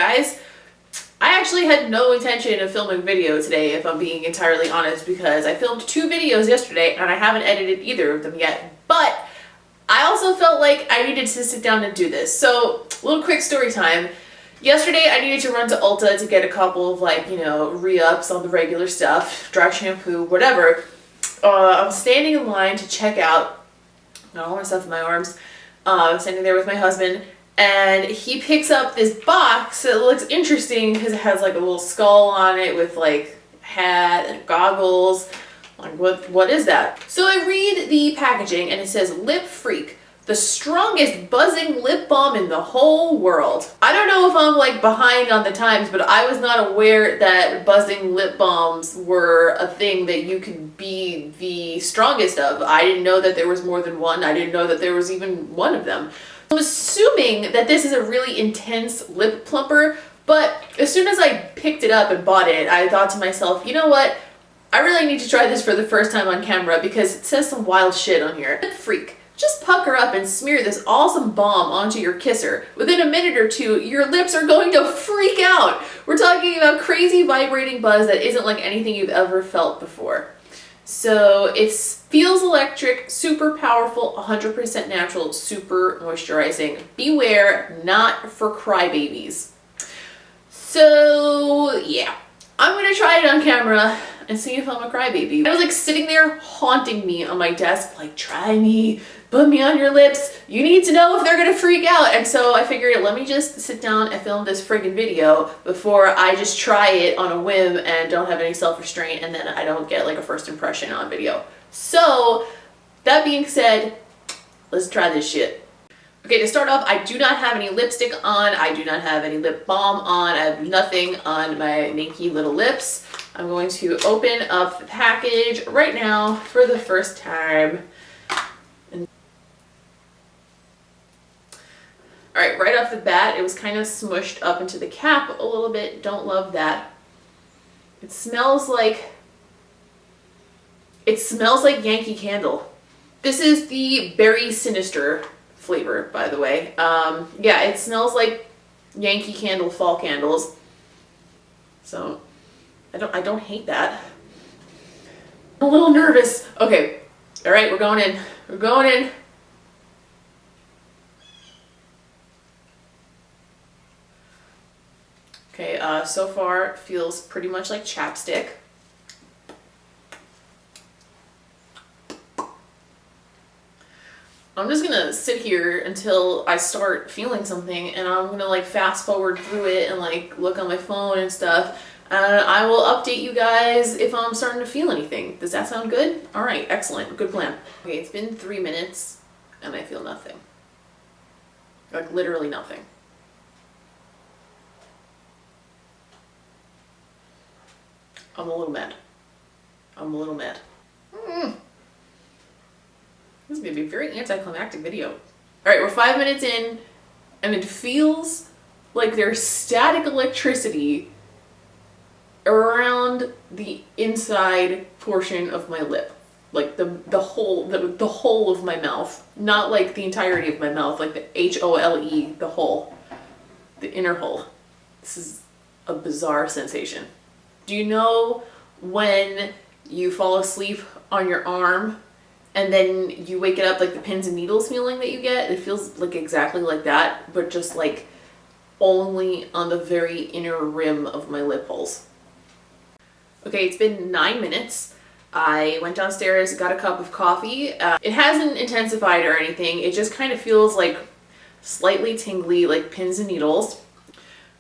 guys. I actually had no intention of filming video today, if I'm being entirely honest, because I filmed 2 videos yesterday and I haven't edited either of them yet, but I also felt like I needed to sit down and do this. So, a little quick story time. Yesterday I needed to run to Ulta to get a couple of re-ups on the regular stuff, dry shampoo, whatever. I was standing in line to check out, got all my stuff in my arms, standing there with my husband, and he picks up this box that looks interesting because it has like a little skull on it with like hat and goggles. Like, what is that? So I read the packaging and it says Lip Freak, the strongest buzzing lip balm in the whole world. I don't know if I'm like behind on the times, but I was not aware that buzzing lip balms were a thing that you could be the strongest of. I didn't know that there was more than one. I didn't know that there was even one of them. I'm assuming that this is a really intense lip plumper, but as soon as I picked it up and bought it, I thought to myself, you know what? I really need to try this for the first time on camera because it says some wild shit on here. Lip Freak. Just pucker up and smear this awesome balm onto your kisser. Within a minute or two, your lips are going to freak out. We're talking about crazy vibrating buzz that isn't like anything you've ever felt before. So it feels electric, super powerful, 100% natural, super moisturizing. Beware, not for crybabies. So yeah, I'm gonna try it on camera and see if I'm a crybaby. It was like sitting there haunting me on my desk, like, try me, put me on your lips. You need to know if they're gonna freak out. And so I figured, let me just sit down and film this friggin' video before I just try it on a whim and don't have any self-restraint, and then I don't get like a first impression on video. So that being said, let's try this shit. Okay, to start off, I do not have any lipstick on. I do not have any lip balm on. I have nothing on my naked little lips. I'm going to open up the package right now for the first time. Alright, right off the bat, it was kind of smushed up into the cap a little bit. Don't love that. It smells like Yankee Candle. This is the Berry Sinister flavor, by the way. Yeah, it smells like Yankee Candle fall candles. So, I don't hate that. I'm a little nervous. Okay, alright, we're going in. We're going in. Okay, so far it feels pretty much like chapstick. I'm just gonna sit here until I start feeling something, and I'm gonna like fast forward through it and like look on my phone and stuff. I will update you guys if I'm starting to feel anything. Does that sound good? All right, excellent, good plan. Okay, it's been 3 minutes and I feel nothing. Like literally nothing. I'm a little mad. I'm a little mad. This is going to be a very anticlimactic video. Alright, we're 5 minutes in, and it feels like there's static electricity around the inside portion of my lip. Like the whole of my mouth. Not like the entirety of my mouth, like the H-O-L-E, the hole. The inner hole. This is a bizarre sensation. Do you know when you fall asleep on your arm and then you wake it up, like the pins and needles feeling that you get? It feels like exactly like that, but just like only on the very inner rim of my lip holes. Okay, it's been 9 minutes. I went downstairs, got a cup of coffee. It hasn't intensified or anything. It just kind of feels like slightly tingly, like pins and needles.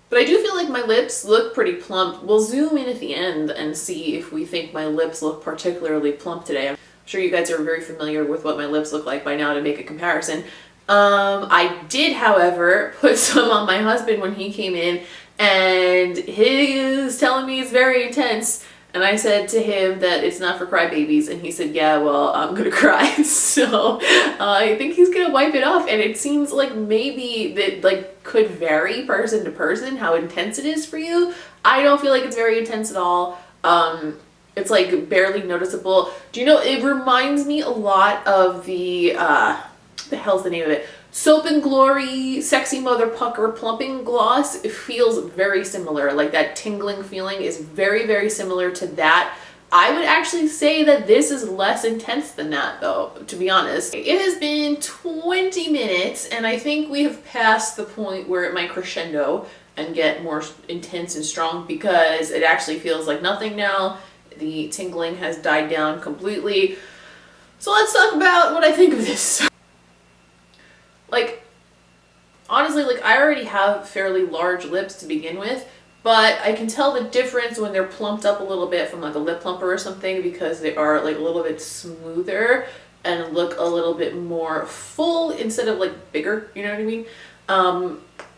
But I do feel like my lips look pretty plump. We'll zoom in at the end and see if we think my lips look particularly plump today. I'm sure you guys are very familiar with what my lips look like by now to make a comparison. I did, however, put some on my husband when he came in, and he is telling me it's very intense. And I said to him that it's not for crybabies, and he said, yeah, well, I'm gonna cry. So I think he's gonna wipe it off, and it seems like maybe that like could vary person to person how intense it is for you. I don't feel like it's very intense at all. It's like barely noticeable. Do you know, it reminds me a lot of the hell's the name of it? Soap and Glory Sexy Mother Pucker Plumping Gloss. It feels very similar. Like that tingling feeling is very, very similar to that. I would actually say that this is less intense than that though, to be honest. It has been 20 minutes and I think we have passed the point where it might crescendo and get more intense and strong because it actually feels like nothing now. The tingling has died down completely. So let's talk about what I think of this. Like, honestly, like I already have fairly large lips to begin with, but I can tell the difference when they're plumped up a little bit from like a lip plumper or something because they are like a little bit smoother and look a little bit more full instead of like bigger, you know what I mean?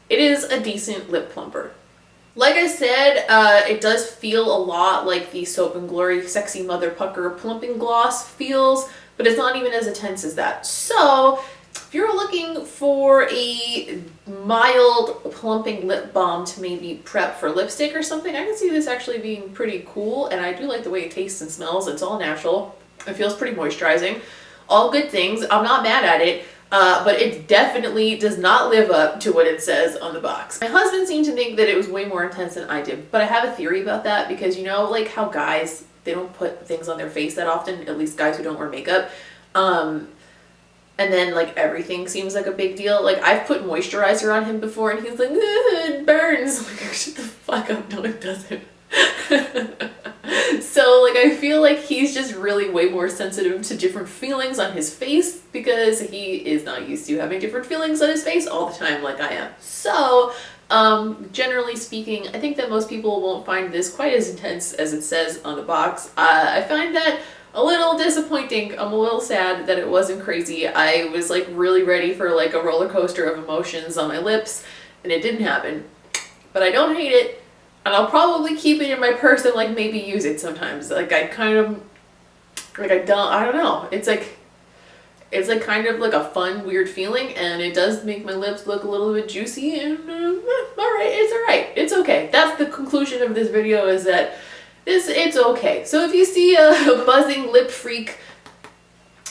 It is a decent lip plumper. Like I said, it does feel a lot like the Soap and Glory Sexy Mother Pucker Plumping Gloss feels, but it's not even as intense as that. So if you're looking for a mild plumping lip balm to maybe prep for lipstick or something, I can see this actually being pretty cool, and I do like the way it tastes and smells. It's all natural. It feels pretty moisturizing. All good things. I'm not mad at it, but it definitely does not live up to what it says on the box. My husband seemed to think that it was way more intense than I did, but I have a theory about that because you know like how guys, they don't put things on their face that often, at least guys who don't wear makeup. And then like everything seems like a big deal. Like I've put moisturizer on him before and he's like, it burns. I'm like, shut the fuck up, no it doesn't. So like I feel like he's just really way more sensitive to different feelings on his face because he is not used to having different feelings on his face all the time like I am. So generally speaking, I think that most people won't find this quite as intense as it says on the box. I find that a little disappointing. I'm a little sad that it wasn't crazy. I was like really ready for like a roller coaster of emotions on my lips and it didn't happen. But I don't hate it and I'll probably keep it in my purse and like maybe use it sometimes. Like I kind of, like I don't know. It's like kind of like a fun, weird feeling and it does make my lips look a little bit juicy and alright, it's alright. It's okay. That's the conclusion of this video is that it's okay. So if you see a buzzing lip freak,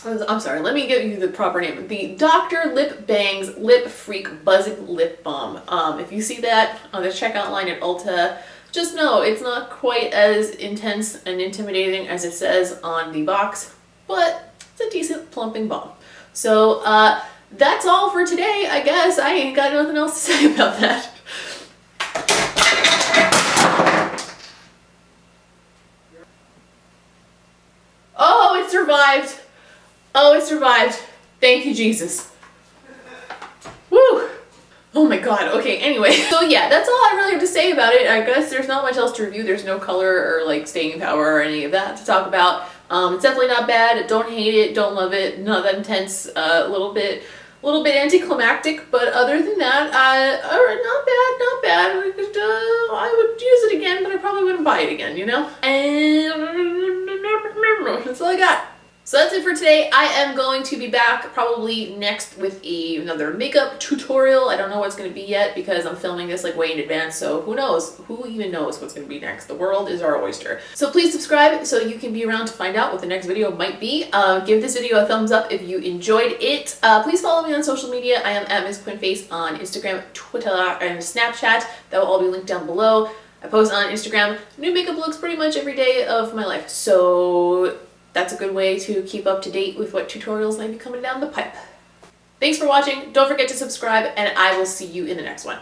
I'm sorry, let me give you the proper name. The Dr. Lip Bangs Lip Freak Buzzing Lip Balm. If you see that on the checkout line at Ulta, just know it's not quite as intense and intimidating as it says on the box, but it's a decent plumping balm. So that's all for today, I guess. I ain't got nothing else to say about that. Oh, it survived. Oh, it survived. Thank you, Jesus. Woo. Oh my god. Okay, anyway. So yeah, that's all I really have to say about it. I guess there's not much else to review. There's no color or like staying power or any of that to talk about. It's definitely not bad. Don't hate it. Don't love it. Not that intense. A little bit anticlimactic, but other than that, not bad. I would use it again, but I probably wouldn't buy it again, you know? And that's all I got. So that's it for today. I am going to be back probably next with another makeup tutorial. I don't know what's going to be yet because I'm filming this like way in advance, so who knows? Who even knows what's going to be next? The world is our oyster. So please subscribe so you can be around to find out what the next video might be. Give this video a thumbs up if you enjoyed it. Please follow me on social media. I am at Ms. QuinnFace on Instagram, Twitter, and Snapchat. That will all be linked down below. I post on Instagram new makeup looks pretty much every day of my life, so that's a good way to keep up to date with what tutorials might be coming down the pipe. Thanks for watching. Don't forget to subscribe, and I will see you in the next one.